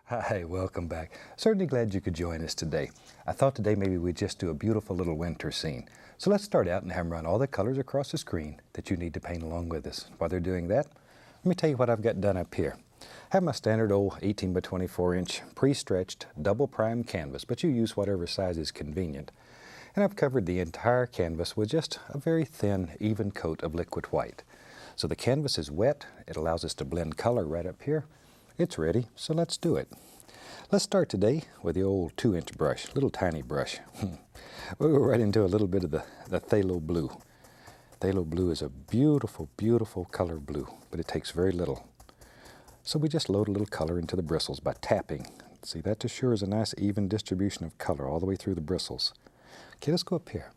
Hi, welcome back. Certainly glad you could join us today. I thought today maybe we'd just do a beautiful little winter scene. So let's start out and have them run all the colors across the screen that you need to paint along with us. While they're doing that, let me tell you what I've got done up here. I have my standard old 18 by 24 inch pre-stretched double prime canvas, but you use whatever size is convenient. And I've covered the entire canvas with just a very thin, even coat of liquid white. So the canvas is wet. It allows us to blend color right up here. It's ready, so let's do it. Let's start today with the old 2-inch brush, little tiny brush. We'll go right into a little bit of the phthalo blue. Phthalo blue is a beautiful, beautiful color blue, but it takes very little. So we just load a little color into the bristles by tapping. See, that assures a nice even distribution of color all the way through the bristles. Okay, let's go up here.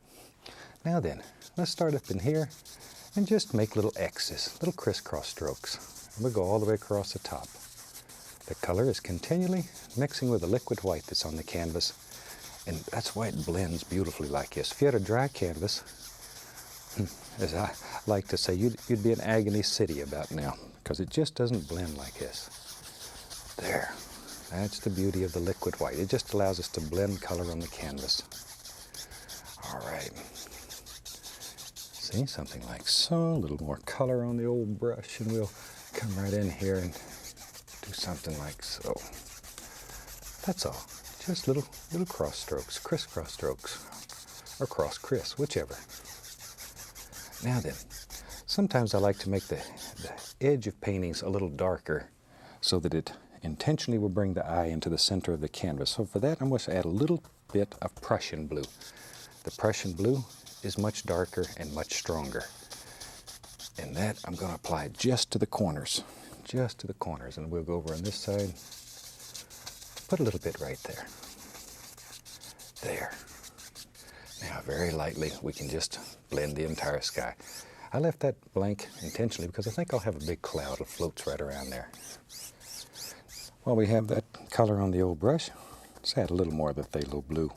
Now then, let's start up in here and just make little X's, little crisscross strokes. And we'll go all the way across the top. The color is continually mixing with the liquid white that's on the canvas, and that's why it blends beautifully like this. If you had a dry canvas, as I like to say, you'd be in Agony City about now, because it just doesn't blend like this. There, that's the beauty of the liquid white. It just allows us to blend color on the canvas. All right, see, something like so, a little more color on the old brush, and we'll come right in here and do something like so. That's all. Just little cross strokes, crisscross strokes, or cross-criss, whichever. Now then, sometimes I like to make the edge of paintings a little darker so that it intentionally will bring the eye into the center of the canvas. So for that, I'm going to add a little bit of Prussian blue. The Prussian blue is much darker and much stronger. And that I'm going to apply just to the corners. Just to the corners, and we'll go over on this side, put a little bit right there. There. Now very lightly we can just blend the entire sky. I left that blank intentionally because I think I'll have a big cloud that floats right around there. While we have that color on the old brush, let's add a little more of the phthalo blue.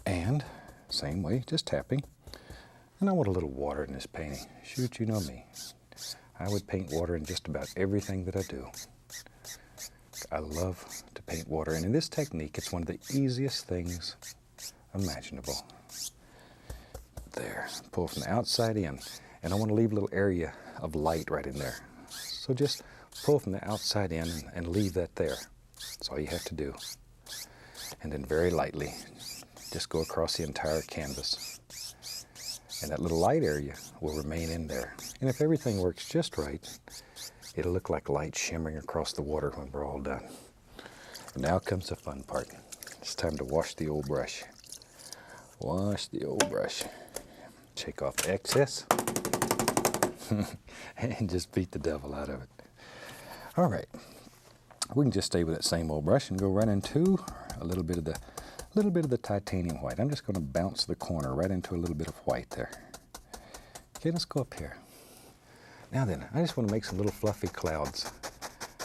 And same way, just tapping. And I want a little water in this painting. Shoot, you know me. I would paint water in just about everything that I do. I love to paint water, and in this technique, it's one of the easiest things imaginable. There, pull from the outside in, and I want to leave a little area of light right in there. So just pull from the outside in and leave that there. That's all you have to do. And then very lightly, just go across the entire canvas. And that little light area will remain in there. And if everything works just right, it'll look like light shimmering across the water when we're all done. And now comes the fun part. It's time to wash the old brush. Wash the old brush. Shake off the excess. And just beat the devil out of it. All right. We can just stay with that same old brush and go right into a little bit of the titanium white. I'm just going to bounce the corner right into a little bit of white there. Okay, let's go up here. Now then, I just want to make some little fluffy clouds.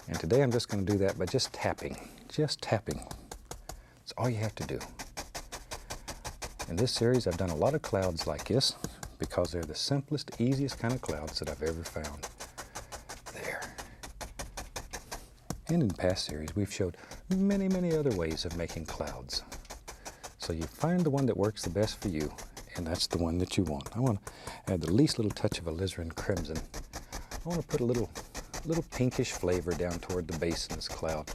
And today I'm just going to do that by just tapping. Just tapping. That's all you have to do. In this series, I've done a lot of clouds like this because they're the simplest, easiest kind of clouds that I've ever found. There. And in past series, we've showed many, many other ways of making clouds. So you find the one that works the best for you, and that's the one that you want. I want to add the least little touch of alizarin crimson. I want to put a little pinkish flavor down toward the base in this cloud.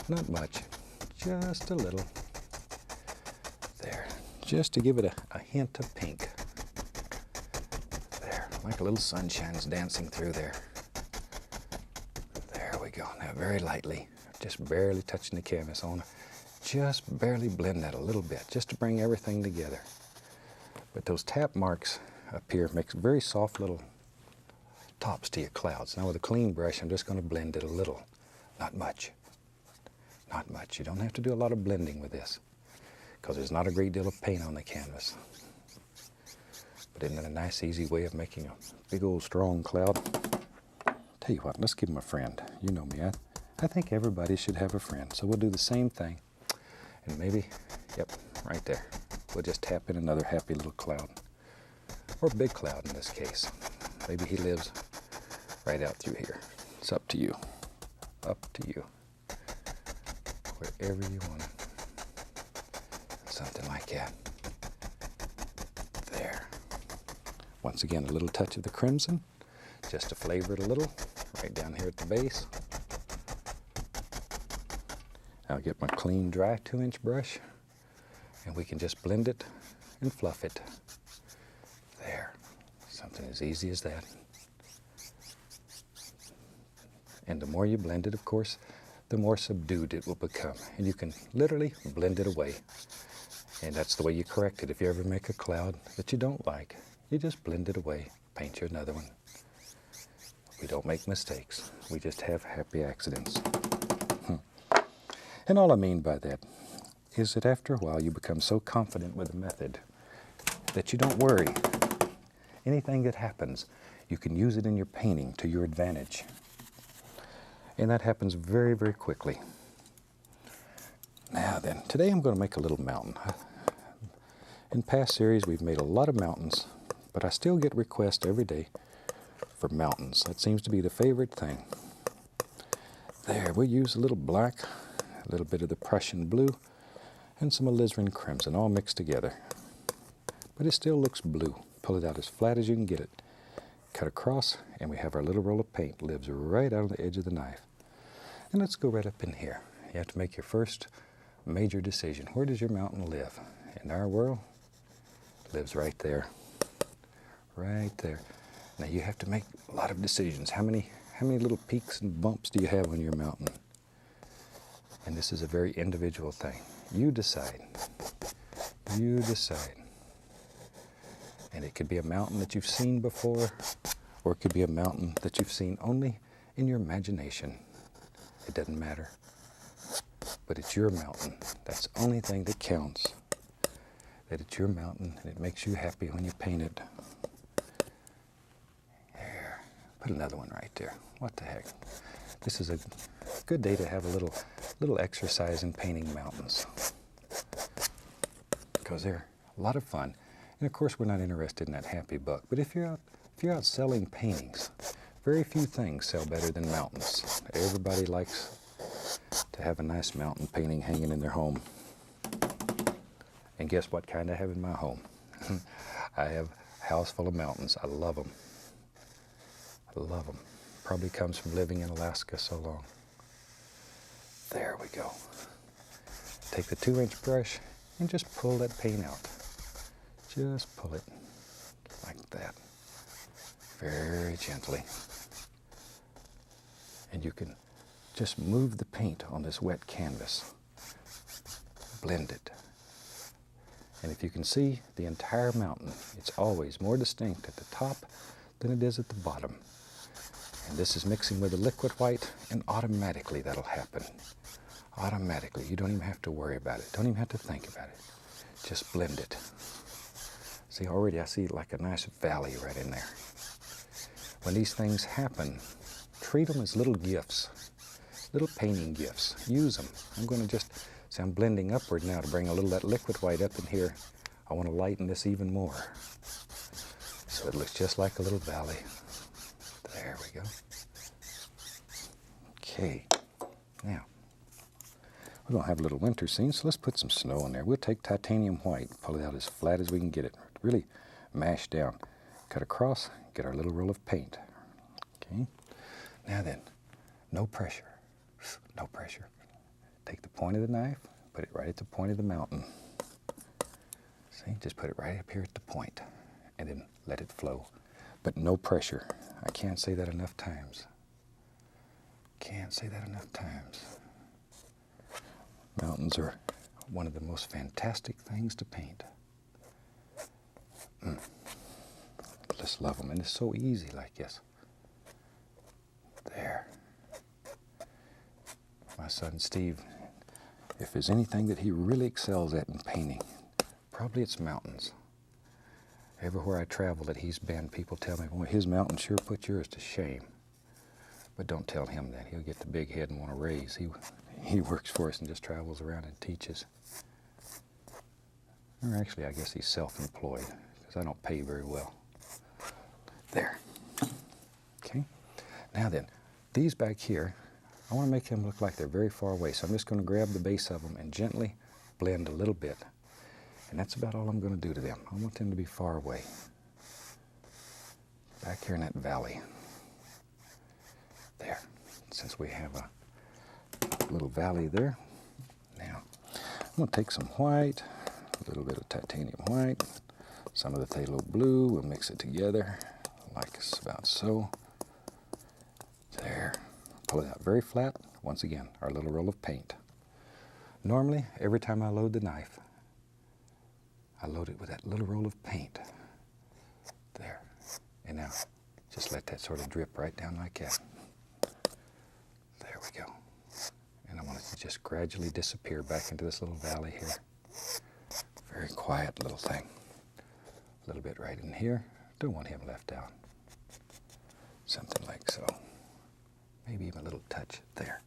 Not much, just a little. There, just to give it a hint of pink. There, like a little sunshine's dancing through there. There we go. Now very lightly, just barely touching the canvas. I want to just barely blend that a little bit, just to bring everything together. But those tap marks up here makes very soft little tops to your clouds. Now with a clean brush, I'm just going to blend it a little. Not much. Not much. You don't have to do a lot of blending with this, because there's not a great deal of paint on the canvas. But isn't that a nice, easy way of making a big old strong cloud? Tell you what, let's give him a friend. You know me, I think everybody should have a friend. So we'll do the same thing. And maybe, yep, right there. We'll just tap in another happy little cloud. Or big cloud in this case. Maybe he lives right out through here. It's up to you. Up to you. wherever you want it. Something like that. There. Once again, a little touch of the crimson, just to flavor it a little, right down here at the base. I'll get my clean, dry 2-inch brush, and we can just blend it and fluff it. There. Something as easy as that. And the more you blend it, of course, the more subdued it will become. And you can literally blend it away. And that's the way you correct it. If you ever make a cloud that you don't like, you just blend it away, paint you another one. We don't make mistakes. We just have happy accidents. And all I mean by that is that after a while you become so confident with the method that you don't worry. Anything that happens, you can use it in your painting to your advantage. And that happens very, very quickly. Now then, today I'm going to make a little mountain. In past series we've made a lot of mountains, but I still get requests every day for mountains. That seems to be the favorite thing. There, we'll use a little black, a little bit of the Prussian blue, and some alizarin crimson all mixed together. But it still looks blue. Pull it out as flat as you can get it. Cut across, and we have our little roll of paint. Lives right out on the edge of the knife. And let's go right up in here. You have to make your first major decision. Where does your mountain live? In our world, it lives right there. Right there. Now you have to make a lot of decisions. How many little peaks and bumps do you have on your mountain? And this is a very individual thing. You decide. You decide. And it could be a mountain that you've seen before, or it could be a mountain that you've seen only in your imagination. It doesn't matter. But it's your mountain. That's the only thing that counts. That it's your mountain, and it makes you happy when you paint it. There. Put another one right there. What the heck? This is a good day to have a little exercise in painting mountains. Because they're a lot of fun. And of course, we're not interested in that happy buck. But if you're out selling paintings, very few things sell better than mountains. Everybody likes to have a nice mountain painting hanging in their home. And guess what kind I have in my home? I have a house full of mountains. I love them. I love them. Probably comes from living in Alaska so long. There we go. Take the 2-inch brush and just pull that paint out. Just pull it like that, very gently. And you can just move the paint on this wet canvas. Blend it. And if you can see the entire mountain, it's always more distinct at the top than it is at the bottom. And this is mixing with the liquid white, and automatically that'll happen. Automatically. You don't even have to worry about it. Don't even have to think about it. Just blend it. See, already I see like a nice valley right in there. When these things happen, treat them as little gifts, little painting gifts. Use them. I'm going to just, see, I'm blending upward now to bring a little of that liquid white up in here. I want to lighten this even more. So it looks just like a little valley. There we go. Okay, now, we're going to have a little winter scene, so let's put some snow in there. We'll take titanium white, pull it out as flat as we can get it. Really mash down. Cut across, get our little roll of paint. Okay, now then, no pressure. No pressure. Take the point of the knife, put it right at the point of the mountain. See, just put it right up here at the point, and then let it flow. But no pressure. I can't say that enough times. Can't say that enough times. Mountains are one of the most fantastic things to paint. Just love them, and it's so easy like this. There. My son Steve, if there's anything that he really excels at in painting, probably it's mountains. Everywhere I travel that he's been, people tell me, well, his mountain sure put yours to shame. But don't tell him that. He'll get the big head and want to raise. He works for us and just travels around and teaches. Or actually, I guess he's self-employed, because I don't pay very well. There. Okay. Now then, these back here, I want to make them look like they're very far away. So I'm just going to grab the base of them and gently blend a little bit. And that's about all I'm going to do to them. I want them to be far away. Back here in that valley. There. Since we have a little valley there. Now, I'm going to take some white, a little bit of titanium white, some of the phthalo blue. We'll mix it together like about so. There. Pull it out very flat. Once again, our little roll of paint. Normally, every time I load the knife, I load it with that little roll of paint. There. And now, just let that sort of drip right down like that. There we go. And I want it to just gradually disappear back into this little valley here. Very quiet little thing. A little bit right in here. Don't want him left out. Something like so. Maybe even a little touch there.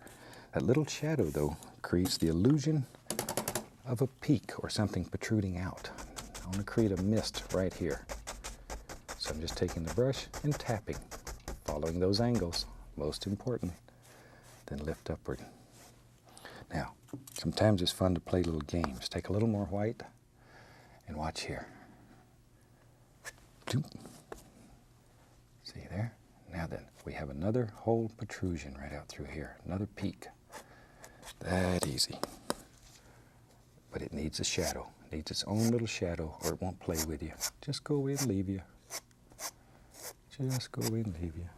That little shadow, though, creates the illusion of a peak or something protruding out. I want to create a mist right here. So I'm just taking the brush and tapping, following those angles, most important. Then lift upward. Now, sometimes it's fun to play little games. Take a little more white and watch here. See there? Now then, we have another whole protrusion right out through here, another peak. That easy. But it needs a shadow. It needs its own little shadow or it won't play with you. Just go away and leave you. Just go away and leave you.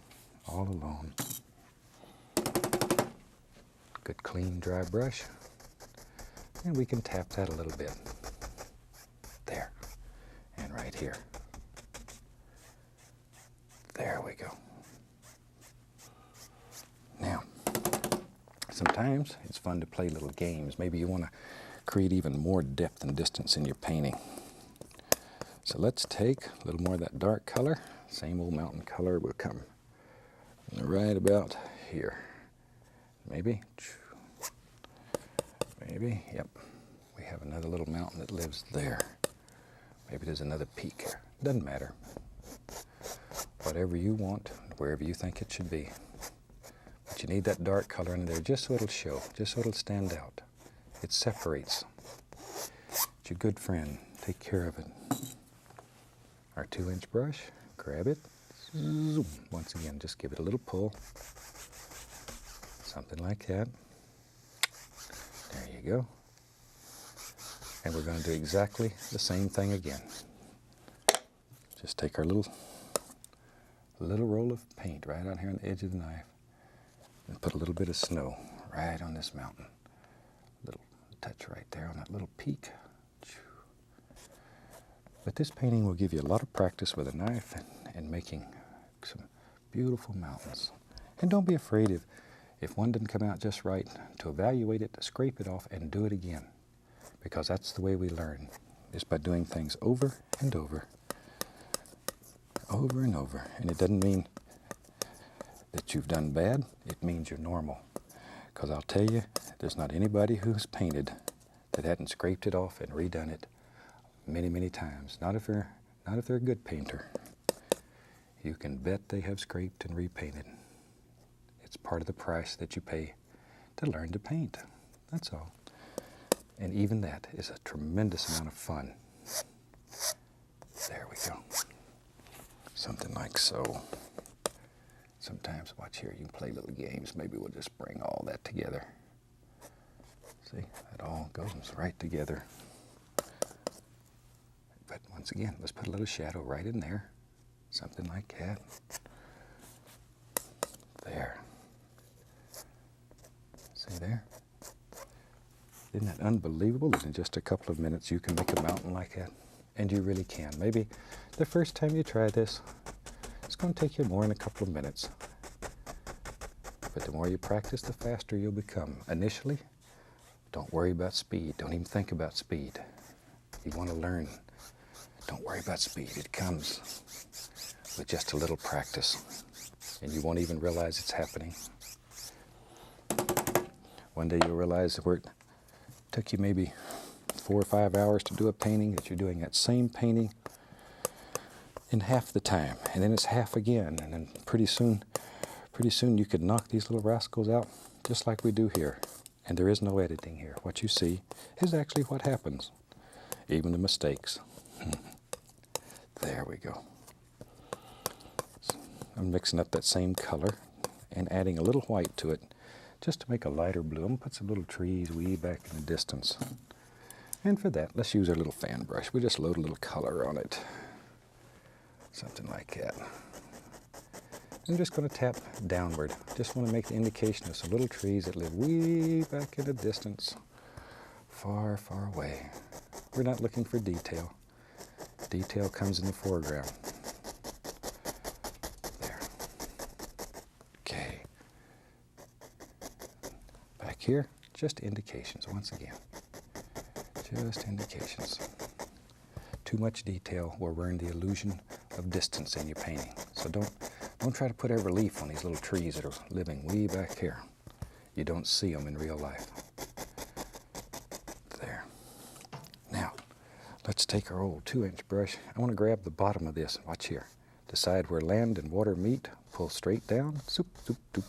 All alone. Good clean dry brush. And we can tap that a little bit. There. And right here. There we go. Now, sometimes it's fun to play little games. Maybe you want to create even more depth and distance in your painting. So let's take a little more of that dark color. Same old mountain color will come right about here. Maybe. Maybe. Yep. We have another little mountain that lives there. Maybe there's another peak here. Doesn't matter. Whatever you want, wherever you think it should be. But you need that dark color in there just so it'll show, just so it'll stand out. It separates. It's your good friend. Take care of it. Our 2-inch brush, grab it. Zoom. Once again, just give it a little pull. Something like that. There you go. And we're going to do exactly the same thing again. Just take our little roll of paint right on here on the edge of the knife and put a little bit of snow right on this mountain. Little touch right there on that little peak. But this painting will give you a lot of practice with a knife and making some beautiful mountains. And don't be afraid if one didn't come out just right, to evaluate it, to scrape it off, and do it again. Because that's the way we learn, is by doing things over and over. Over and over. And it doesn't mean that you've done bad, it means you're normal. Because I'll tell you, there's not anybody who's painted that hadn't scraped it off and redone it many, many times. Not if they're a good painter. You can bet they have scraped and repainted. It's part of the price that you pay to learn to paint. That's all. And even that is a tremendous amount of fun. There we go. Something like so. Sometimes, watch here, you can play little games. Maybe we'll just bring all that together. See, it all goes right together. But once again, let's put a little shadow right in there. Something like that. There. See there? Isn't that unbelievable that in just a couple of minutes you can make a mountain like that? And you really can. Maybe the first time you try this, it's going to take you more than a couple of minutes. But the more you practice, the faster you'll become. Initially, don't worry about speed. Don't even think about speed. You want to learn. Don't worry about speed. It comes with just a little practice. And you won't even realize it's happening. One day you'll realize where it took you maybe 4 or 5 hours to do a painting, that you're doing that same painting in half the time. And then it's half again. And then pretty soon you could knock these little rascals out just like we do here. And there is no editing here. What you see is actually what happens, even the mistakes. There we go. I'm mixing up that same color and adding a little white to it just to make a lighter blue. I'm going to put some little trees way back in the distance. And for that, let's use our little fan brush. We just load a little color on it. Something like that. I'm just going to tap downward. Just want to make the indication of some little trees that live way back in the distance. Far, far away. We're not looking for detail. Detail comes in the foreground. There. Okay. Back here, just indications once again. Just indications. Too much detail will ruin the illusion of distance in your painting. So don't try to put every leaf on these little trees that are living way back here. You don't see them in real life. There. Now, let's take our old 2-inch brush. I want to grab the bottom of this. Watch here. Decide where land and water meet. Pull straight down. Zoop, zoop, zoop.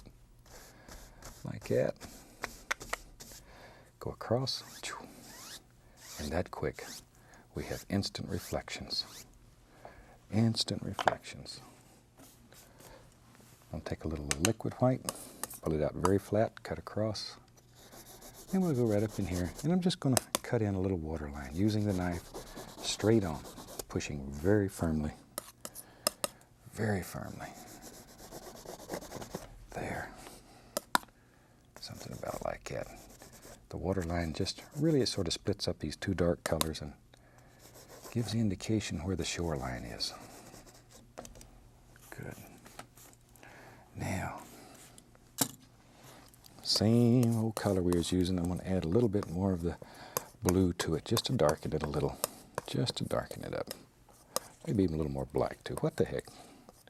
Like that. Go across. And that quick, we have instant reflections. Instant reflections. I'll take a little liquid white, pull it out very flat, cut across, and we'll go right up in here. And I'm just going to cut in a little water line using the knife straight on, pushing very firmly. Very firmly. There. Something about like that. The water line just really, it sort of splits up these two dark colors and gives the indication where the shoreline is. Good. Now, same old color we was using. I'm going to add a little bit more of the blue to it just to darken it a little. Just to darken it up. Maybe even a little more black too. What the heck?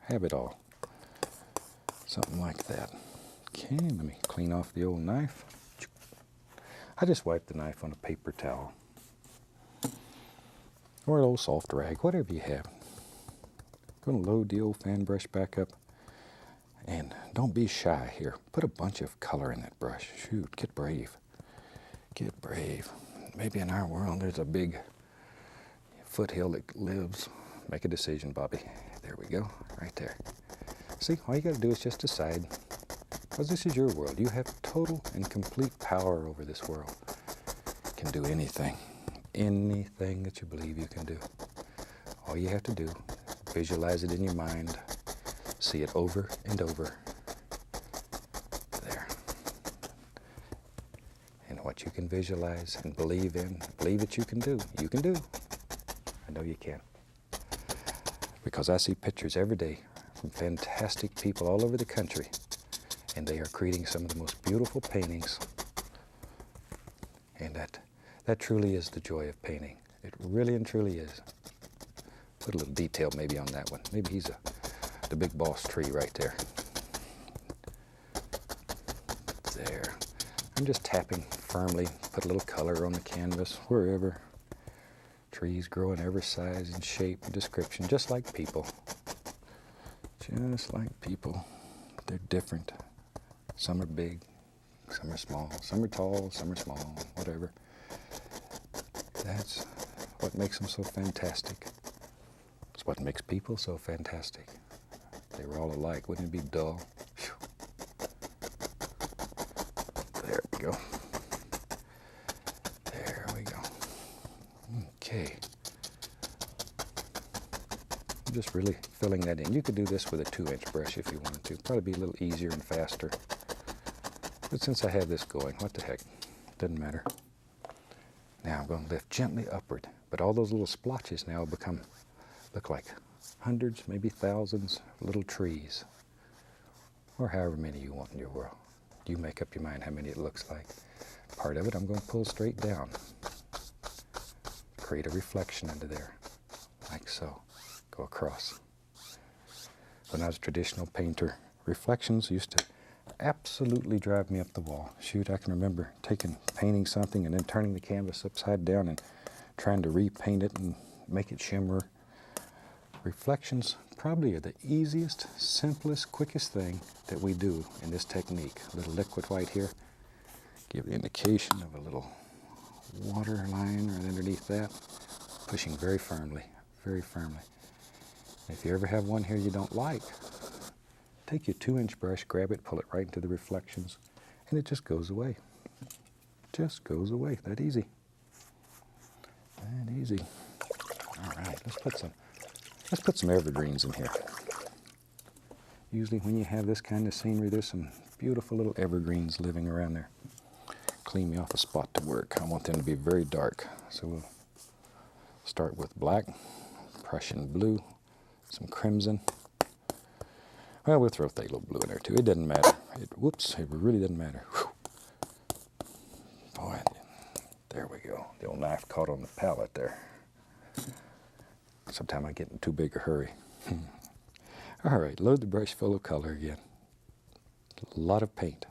Have it all. Something like that. Okay, let me clean off the old knife. I just wipe the knife on a paper towel. Or an old soft rag, whatever you have. Going to load the old fan brush back up. And don't be shy here. Put a bunch of color in that brush. Shoot, get brave. Get brave. Maybe in our world there's a big foothill that lives. Make a decision, Bobby. There we go, right there. See, all you got to do is just decide. Because this is your world. You have total and complete power over this world. You can do anything. Anything that you believe you can do. All you have to do, visualize it in your mind. See it over and over. There. And what you can visualize and believe in, believe that you can do. You can do. I know you can. Because I see pictures every day from fantastic people all over the country. And they are creating some of the most beautiful paintings. And that truly is the joy of painting. It really and truly is. Put a little detail maybe on that one. Maybe he's the big boss tree right there. There. I'm just tapping firmly. Put a little color on the canvas wherever. Trees grow in every size and shape and description, just like people. Just like people. They're different. Some are big, some are small, some are tall, some are small, whatever. That's what makes them so fantastic. It's what makes people so fantastic. If they were all alike, wouldn't it be dull? Whew. There we go. There we go. Okay. I'm just really filling that in. You could do this with a 2-inch brush if you wanted to. Probably be a little easier and faster. But since I have this going, what the heck? Doesn't matter. Now I'm going to lift gently upward. But all those little splotches now look like hundreds, maybe thousands of little trees. Or however many you want in your world. You make up your mind how many it looks like. Part of it I'm going to pull straight down. Create a reflection into there. Like so. Go across. When I was a traditional painter, reflections used to absolutely drive me up the wall. Shoot, I can remember painting something and then turning the canvas upside down and trying to repaint it and make it shimmer. Reflections probably are the easiest, simplest, quickest thing that we do in this technique. A little liquid white here, Give the indication of a little water line right underneath that, pushing very firmly, very firmly. If you ever have one here you don't like, take your 2-inch brush, grab it, pull it right into the reflections, and it just goes away. Just goes away. That easy. That easy. All right, let's put some evergreens in here. Usually when you have this kind of scenery, there's some beautiful little evergreens living around there. Clean me off a spot to work. I want them to be very dark. So we'll start with black, Prussian blue, some crimson. Well, we'll throw phthalo blue in there too. It doesn't matter. It really doesn't matter. Whew. Boy, there we go. The old knife caught on the palette there. Sometimes I get in too big a hurry. All right, load the brush full of color again. A lot of paint.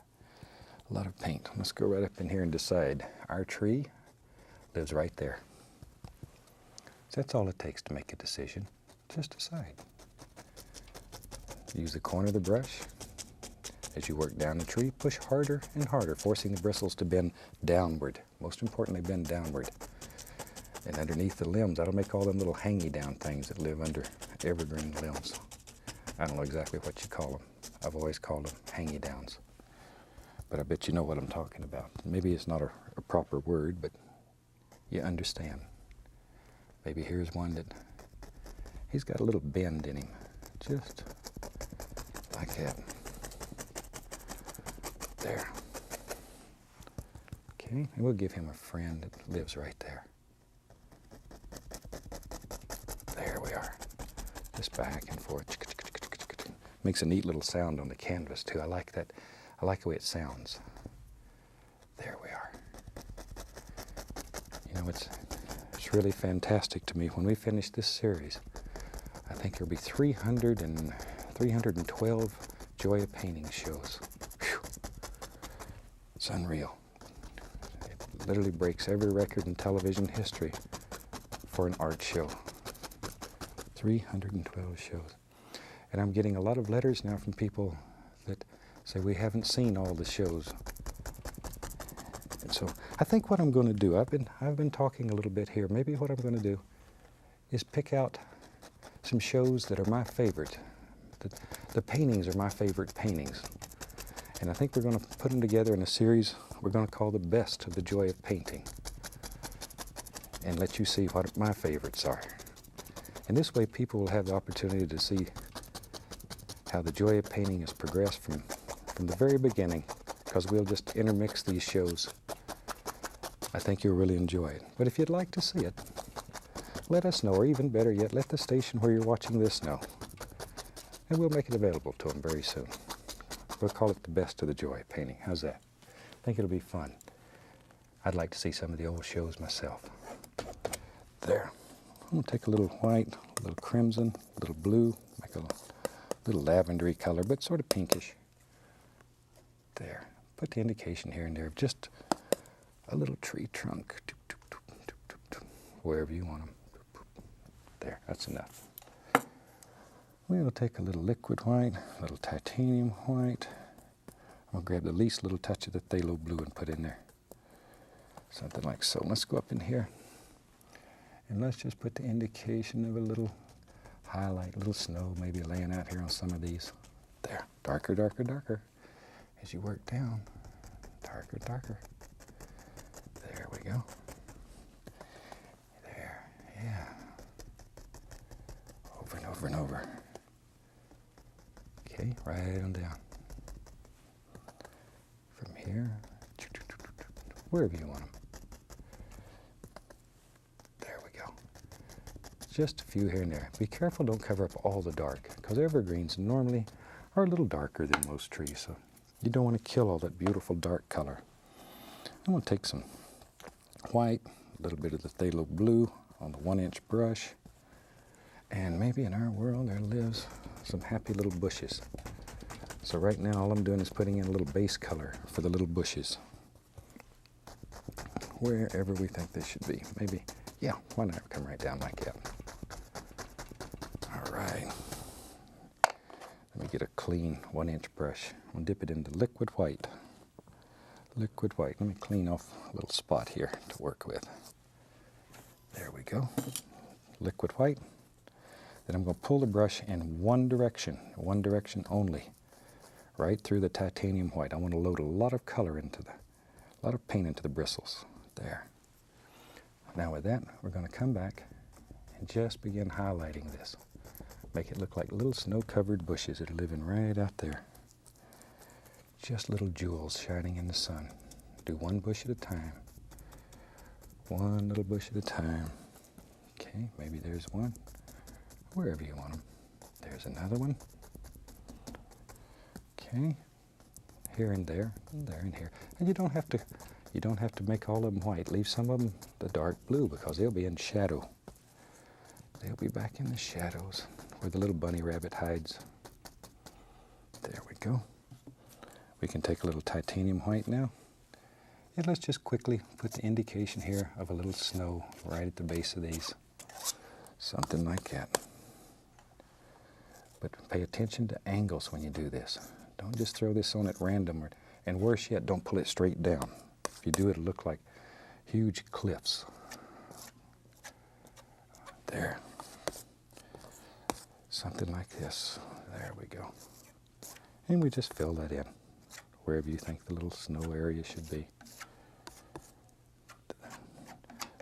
A lot of paint. Let's go right up in here and decide. Our tree lives right there. So that's all it takes to make a decision. Just decide. Use the corner of the brush. As you work down the tree, push harder and harder, forcing the bristles to bend downward. Most importantly, bend downward. And underneath the limbs, that'll make all them little hangy down things that live under evergreen limbs. I don't know exactly what you call them. I've always called them hangy downs. But I bet you know what I'm talking about. Maybe it's not a proper word, but you understand. Maybe here's one that he's got a little bend in him. Just like that. There. Okay, and we'll give him a friend that lives right there. There we are. Just back and forth. Makes a neat little sound on the canvas too. I like that. I like the way it sounds. There we are. You know, it's really fantastic to me. When we finish this series, I think there'll be 312 Joy of Painting shows. Whew. It's unreal. It literally breaks every record in television history for an art show. 312 shows. And I'm getting a lot of letters now from people that say we haven't seen all the shows. And so I think what I'm going to do, I've been talking a little bit here. Maybe what I'm going to do is pick out some shows that are my favorite. The paintings are my favorite paintings. And I think we're going to put them together in a series we're going to call The Best of the Joy of Painting. And let you see what my favorites are. And this way people will have the opportunity to see how the joy of painting has progressed from the very beginning, because we'll just intermix these shows. I think you'll really enjoy it. But if you'd like to see it, let us know, or even better yet, let the station where you're watching this know. And we'll make it available to them very soon. We'll call it The Best of the Joy of Painting. How's that? I think it'll be fun. I'd like to see some of the old shows myself. There. I'm going to take a little white, a little crimson, a little blue, make a little lavendery color, but sort of pinkish. There. Put the indication here and there of just a little tree trunk. Wherever you want them. There, that's enough. We'll take a little liquid white, a little titanium white. I'm going to grab the least little touch of the phthalo blue and put in there. Something like so. Let's go up in here. And let's just put the indication of a little highlight, a little snow maybe laying out here on some of these. There, darker, darker, darker. As you work down, darker, darker. There we go. There, yeah. Over and over and over. Okay, right on down. From here, wherever you want them. Just a few here and there. Be careful, don't cover up all the dark, because evergreens normally are a little darker than most trees, so you don't want to kill all that beautiful dark color. I'm going to take some white, a little bit of the phthalo blue on the 1-inch brush, and maybe in our world there lives some happy little bushes. So right now all I'm doing is putting in a little base color for the little bushes, wherever we think they should be. Maybe, yeah, why not come right down like that? All right. Let me get a clean 1-inch brush. I'm going to dip it into liquid white. Liquid white. Let me clean off a little spot here to work with. There we go. Liquid white. Then I'm going to pull the brush in one direction only, right through the titanium white. I want to load a lot of color into a lot of paint into the bristles. There. Now with that, we're going to come back and just begin highlighting this. Make it look like little snow-covered bushes that are living right out there. Just little jewels shining in the sun. Do one bush at a time. One little bush at a time. Okay, maybe there's one. Wherever you want them. There's another one. Okay, here and there and here. And you don't have to make all of them white. Leave some of them the dark blue because they'll be in shadow. They'll be back in the shadows where the little bunny rabbit hides. There we go. We can take a little titanium white now. And let's just quickly put the indication here of a little snow right at the base of these. Something like that. But pay attention to angles when you do this. Don't just throw this on at random, and worse yet, don't pull it straight down. If you do, it'll look like huge cliffs. There. Something like this. There we go. And we just fill that in, wherever you think the little snow area should be.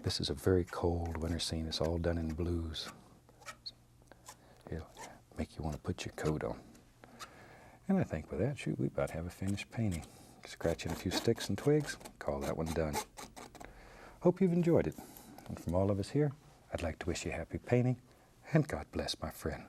This is a very cold winter scene. It's all done in blues. It'll make you want to put your coat on. And I think with that, shoot, we about have a finished painting. Scratch in a few sticks and twigs, call that one done. Hope you've enjoyed it. And from all of us here, I'd like to wish you happy painting, and God bless, my friend.